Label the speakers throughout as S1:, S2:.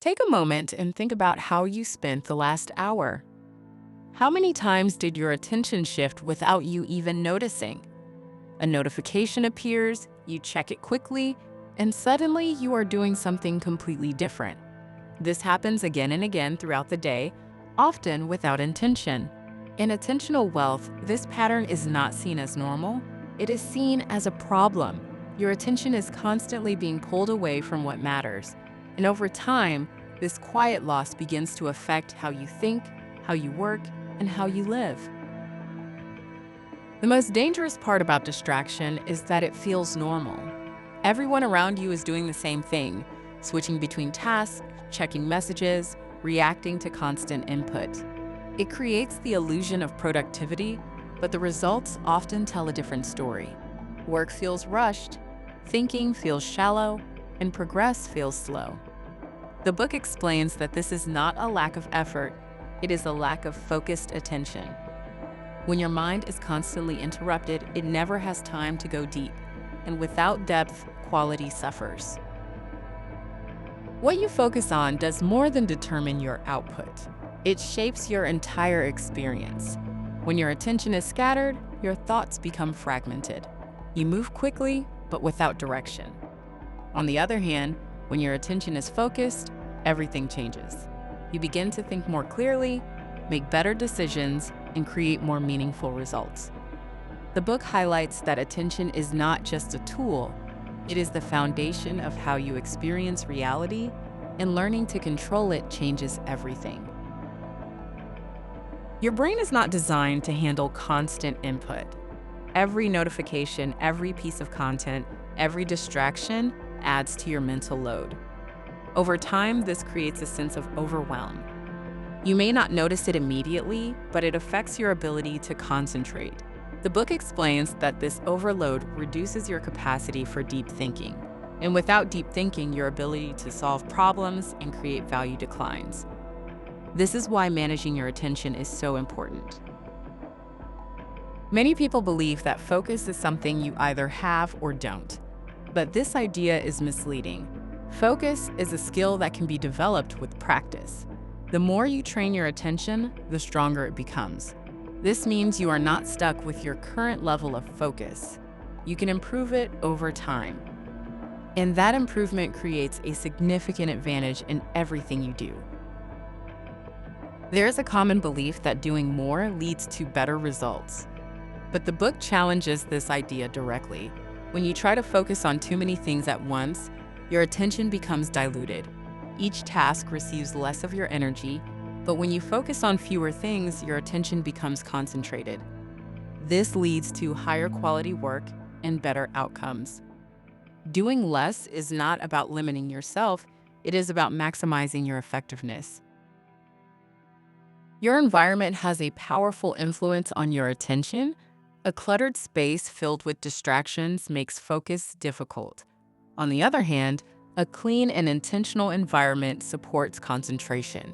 S1: Take a moment and think about how you spent the last hour. How many times did your attention shift without you even noticing? A notification appears, you check it quickly, and suddenly you are doing something completely different. This happens again and again throughout the day, often without intention. In attentional wealth, this pattern is not seen as normal. It is seen as a problem. Your attention is constantly being pulled away from what matters. And over time, this quiet loss begins to affect how you think, how you work, and how you live. The most dangerous part about distraction is that it feels normal. Everyone around you is doing the same thing, switching between tasks, checking messages, reacting to constant input. It creates the illusion of productivity, but the results often tell a different story. Work feels rushed, thinking feels shallow, and progress feels slow. The book explains that this is not a lack of effort, it is a lack of focused attention. When your mind is constantly interrupted, it never has time to go deep, and without depth, quality suffers. What you focus on does more than determine your output. It shapes your entire experience. When your attention is scattered, your thoughts become fragmented. You move quickly, but without direction. On the other hand, when your attention is focused, everything changes. You begin to think more clearly, make better decisions, and create more meaningful results. The book highlights that attention is not just a tool, it is the foundation of how you experience reality, and learning to control it changes everything. Your brain is not designed to handle constant input. Every notification, every piece of content, every distraction adds to your mental load. Over time, this creates a sense of overwhelm. You may not notice it immediately, but it affects your ability to concentrate. The book explains that this overload reduces your capacity for deep thinking. And without deep thinking, your ability to solve problems and create value declines. This is why managing your attention is so important. Many people believe that focus is something you either have or don't. But this idea is misleading. Focus is a skill that can be developed with practice. The more you train your attention, the stronger it becomes. This means you are not stuck with your current level of focus. You can improve it over time. And that improvement creates a significant advantage in everything you do. There is a common belief that doing more leads to better results. But the book challenges this idea directly. When you try to focus on too many things at once, your attention becomes diluted. Each task receives less of your energy, but when you focus on fewer things, your attention becomes concentrated. This leads to higher quality work and better outcomes. Doing less is not about limiting yourself, it is about maximizing your effectiveness. Your environment has a powerful influence on your attention. A cluttered space filled with distractions makes focus difficult. On the other hand, a clean and intentional environment supports concentration.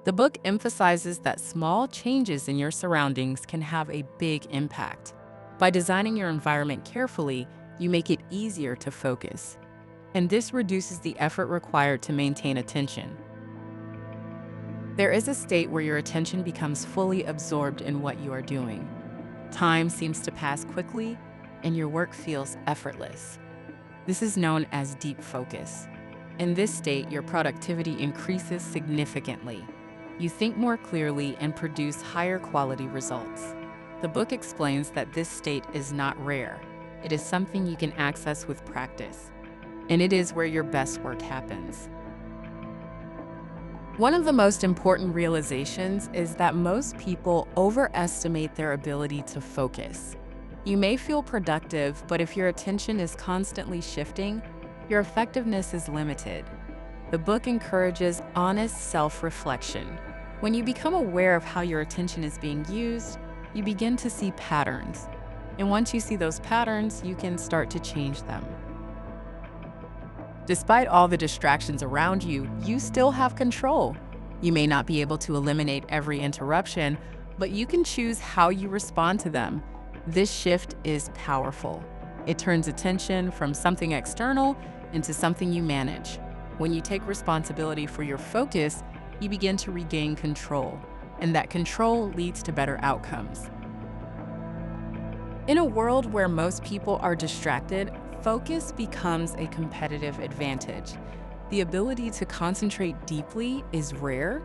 S1: The book emphasizes that small changes in your surroundings can have a big impact. By designing your environment carefully, you make it easier to focus. And this reduces the effort required to maintain attention. There is a state where your attention becomes fully absorbed in what you are doing. Time seems to pass quickly, and your work feels effortless. This is known as deep focus. In this state, your productivity increases significantly. You think more clearly and produce higher quality results. The book explains that this state is not rare. It is something you can access with practice, and it is where your best work happens. One of the most important realizations is that most people overestimate their ability to focus. You may feel productive, but if your attention is constantly shifting, your effectiveness is limited. The book encourages honest self-reflection. When you become aware of how your attention is being used, you begin to see patterns. And once you see those patterns, you can start to change them. Despite all the distractions around you, you still have control. You may not be able to eliminate every interruption, but you can choose how you respond to them. This shift is powerful. It turns attention from something external into something you manage. When you take responsibility for your focus, you begin to regain control, and that control leads to better outcomes. In a world where most people are distracted, focus becomes a competitive advantage. The ability to concentrate deeply is rare,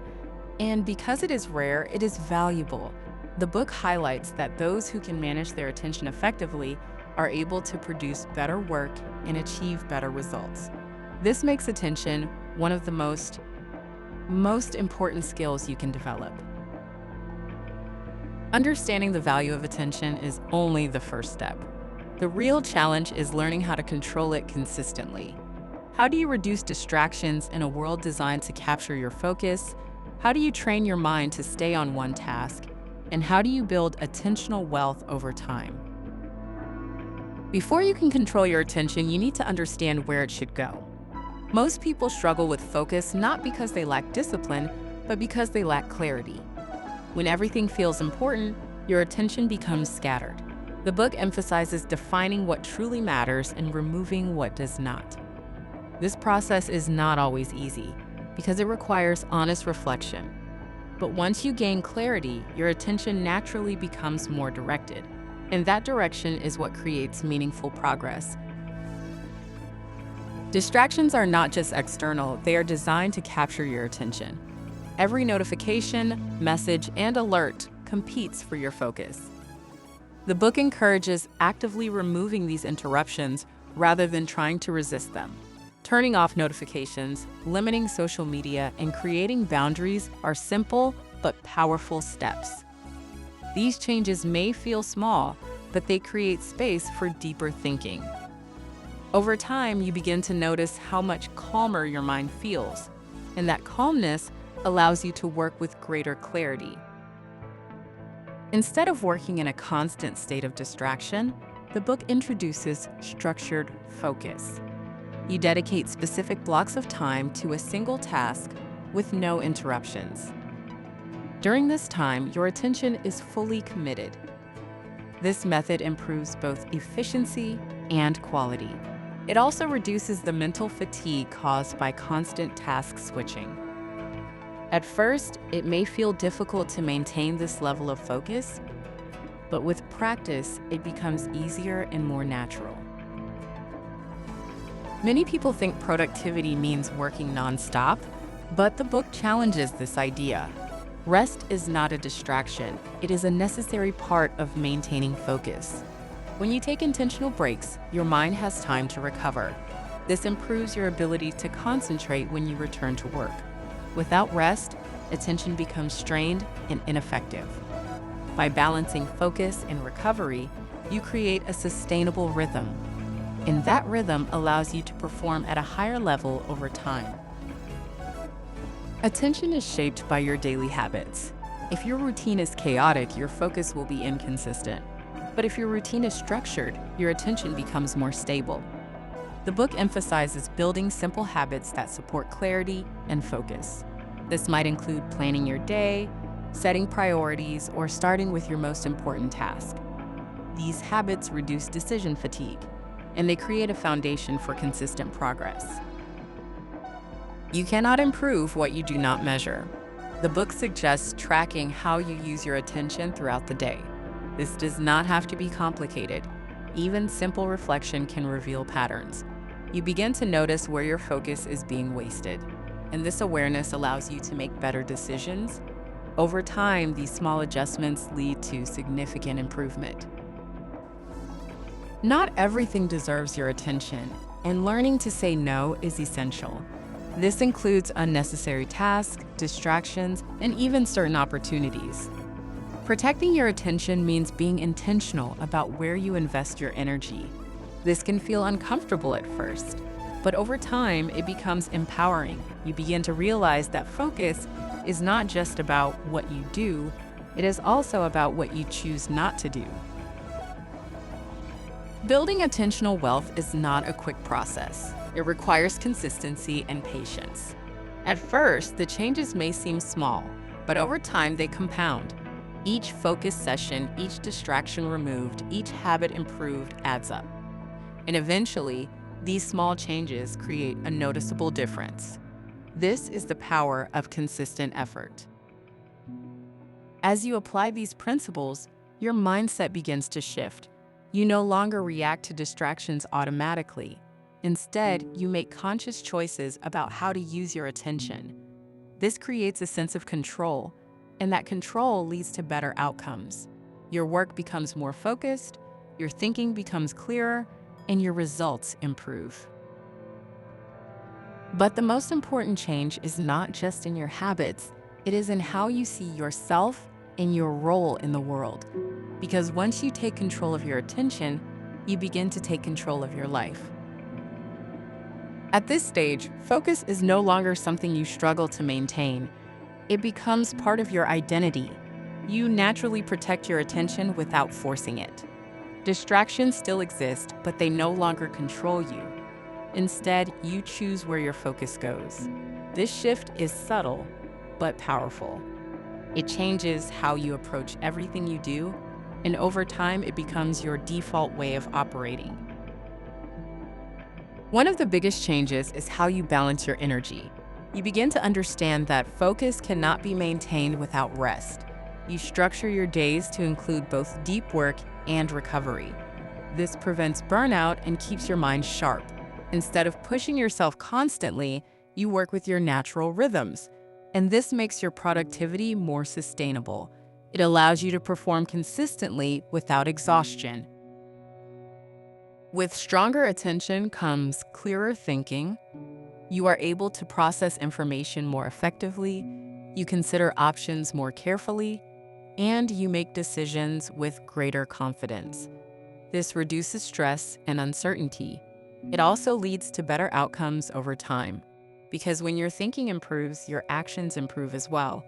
S1: and because it is rare, it is valuable. The book highlights that those who can manage their attention effectively are able to produce better work and achieve better results. This makes attention one of the most important skills you can develop. Understanding the value of attention is only the first step. The real challenge is learning how to control it consistently. How do you reduce distractions in a world designed to capture your focus? How do you train your mind to stay on one task? And how do you build attentional wealth over time? Before you can control your attention, you need to understand where it should go. Most people struggle with focus not because they lack discipline, but because they lack clarity. When everything feels important, your attention becomes scattered. The book emphasizes defining what truly matters and removing what does not. This process is not always easy because it requires honest reflection. But once you gain clarity, your attention naturally becomes more directed, and that direction is what creates meaningful progress. Distractions are not just external, they are designed to capture your attention. Every notification, message, and alert competes for your focus. The book encourages actively removing these interruptions rather than trying to resist them. Turning off notifications, limiting social media, and creating boundaries are simple but powerful steps. These changes may feel small, but they create space for deeper thinking. Over time, you begin to notice how much calmer your mind feels, and that calmness allows you to work with greater clarity. Instead of working in a constant state of distraction, the book introduces structured focus. You dedicate specific blocks of time to a single task with no interruptions. During this time, your attention is fully committed. This method improves both efficiency and quality. It also reduces the mental fatigue caused by constant task switching. At first, it may feel difficult to maintain this level of focus, but with practice, it becomes easier and more natural. Many people think productivity means working nonstop, but the book challenges this idea. Rest is not a distraction, it is a necessary part of maintaining focus. When you take intentional breaks, your mind has time to recover. This improves your ability to concentrate when you return to work. Without rest, attention becomes strained and ineffective. By balancing focus and recovery, you create a sustainable rhythm. And that rhythm allows you to perform at a higher level over time. Attention is shaped by your daily habits. If your routine is chaotic, your focus will be inconsistent. But if your routine is structured, your attention becomes more stable. The book emphasizes building simple habits that support clarity and focus. This might include planning your day, setting priorities, or starting with your most important task. These habits reduce decision fatigue, and they create a foundation for consistent progress. You cannot improve what you do not measure. The book suggests tracking how you use your attention throughout the day. This does not have to be complicated. Even simple reflection can reveal patterns. You begin to notice where your focus is being wasted, and this awareness allows you to make better decisions. Over time, these small adjustments lead to significant improvement. Not everything deserves your attention, and learning to say no is essential. This includes unnecessary tasks, distractions, and even certain opportunities. Protecting your attention means being intentional about where you invest your energy. This can feel uncomfortable at first, but over time, it becomes empowering. You begin to realize that focus is not just about what you do, it is also about what you choose not to do. Building attentional wealth is not a quick process. It requires consistency and patience. At first, the changes may seem small, but over time they compound. Each focus session, each distraction removed, each habit improved adds up. And eventually, These small changes create a noticeable difference. This is the power of consistent effort. As you apply these principles, your mindset begins to shift. You no longer react to distractions automatically. Instead, you make conscious choices about how to use your attention. This creates a sense of control, and that control leads to better outcomes. Your work becomes more focused, your thinking becomes clearer, and your results improve. But the most important change is not just in your habits, it is in how you see yourself and your role in the world. Because once you take control of your attention, you begin to take control of your life. At this stage, focus is no longer something you struggle to maintain. It becomes part of your identity. You naturally protect your attention without forcing it. Distractions still exist, but they no longer control you. Instead, you choose where your focus goes. This shift is subtle, but powerful. It changes how you approach everything you do, and over time, it becomes your default way of operating. One of the biggest changes is how you balance your energy. You begin to understand that focus cannot be maintained without rest. You structure your days to include both deep work and recovery. This prevents burnout and keeps your mind sharp. Instead of pushing yourself constantly, you work with your natural rhythms, and this makes your productivity more sustainable. It allows you to perform consistently without exhaustion. With stronger attention comes clearer thinking. You are able to process information more effectively, you consider options more carefully, and you make decisions with greater confidence. This reduces stress and uncertainty. It also leads to better outcomes over time, because when your thinking improves, your actions improve as well.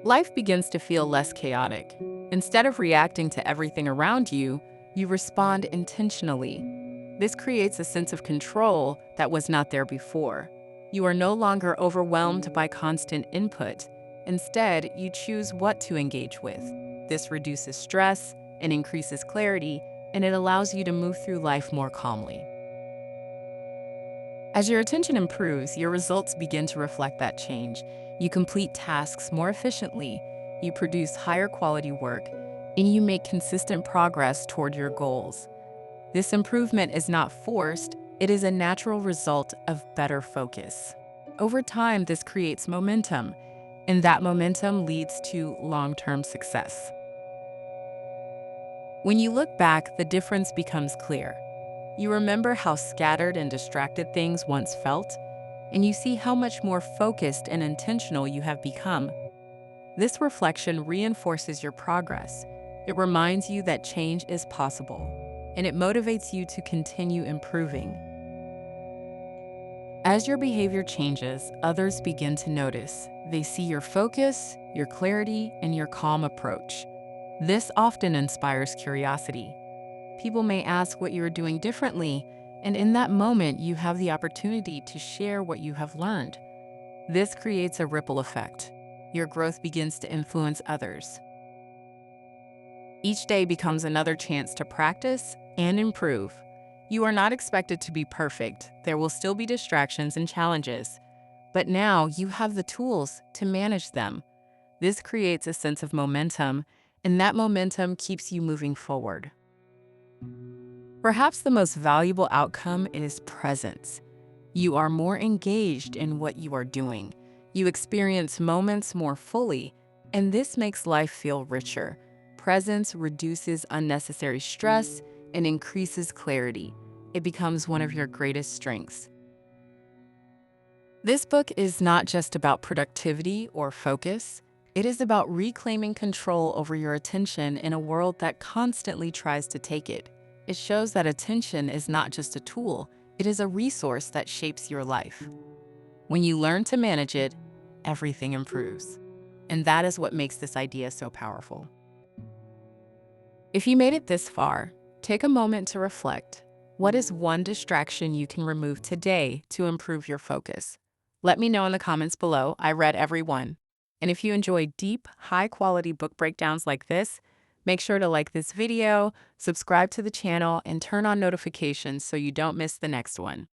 S1: Life begins to feel less chaotic. Instead of reacting to everything around you, you respond intentionally. This creates a sense of control that was not there before. You are no longer overwhelmed by constant input. Instead, you choose what to engage with. This reduces stress and increases clarity, and it allows you to move through life more calmly. As your attention improves, your results begin to reflect that change. You complete tasks more efficiently, you produce higher quality work, and you make consistent progress toward your goals. This improvement is not forced, it is a natural result of better focus. Over time, this creates momentum, and that momentum leads to long-term success. When you look back, the difference becomes clear. You remember how scattered and distracted things once felt, and you see how much more focused and intentional you have become. This reflection reinforces your progress. It reminds you that change is possible, and it motivates you to continue improving. As your behavior changes, others begin to notice. They see your focus, your clarity, and your calm approach. This often inspires curiosity. People may ask what you are doing differently, and in that moment, you have the opportunity to share what you have learned. This creates a ripple effect. Your growth begins to influence others. Each day becomes another chance to practice and improve. You are not expected to be perfect. There will still be distractions and challenges. But now you have the tools to manage them. This creates a sense of momentum, and that momentum keeps you moving forward. Perhaps the most valuable outcome is presence. You are more engaged in what you are doing. You experience moments more fully, and this makes life feel richer. Presence reduces unnecessary stress and increases clarity. It becomes one of your greatest strengths. This book is not just about productivity or focus. It is about reclaiming control over your attention in a world that constantly tries to take it. It shows that attention is not just a tool, it is a resource that shapes your life. When you learn to manage it, everything improves. And that is what makes this idea so powerful. If you made it this far, take a moment to reflect. What is one distraction you can remove today to improve your focus? Let me know in the comments below. I read every one. And if you enjoy deep, high-quality book breakdowns like this, Make sure to like this video, subscribe to the channel, and turn on notifications so you don't miss the next one.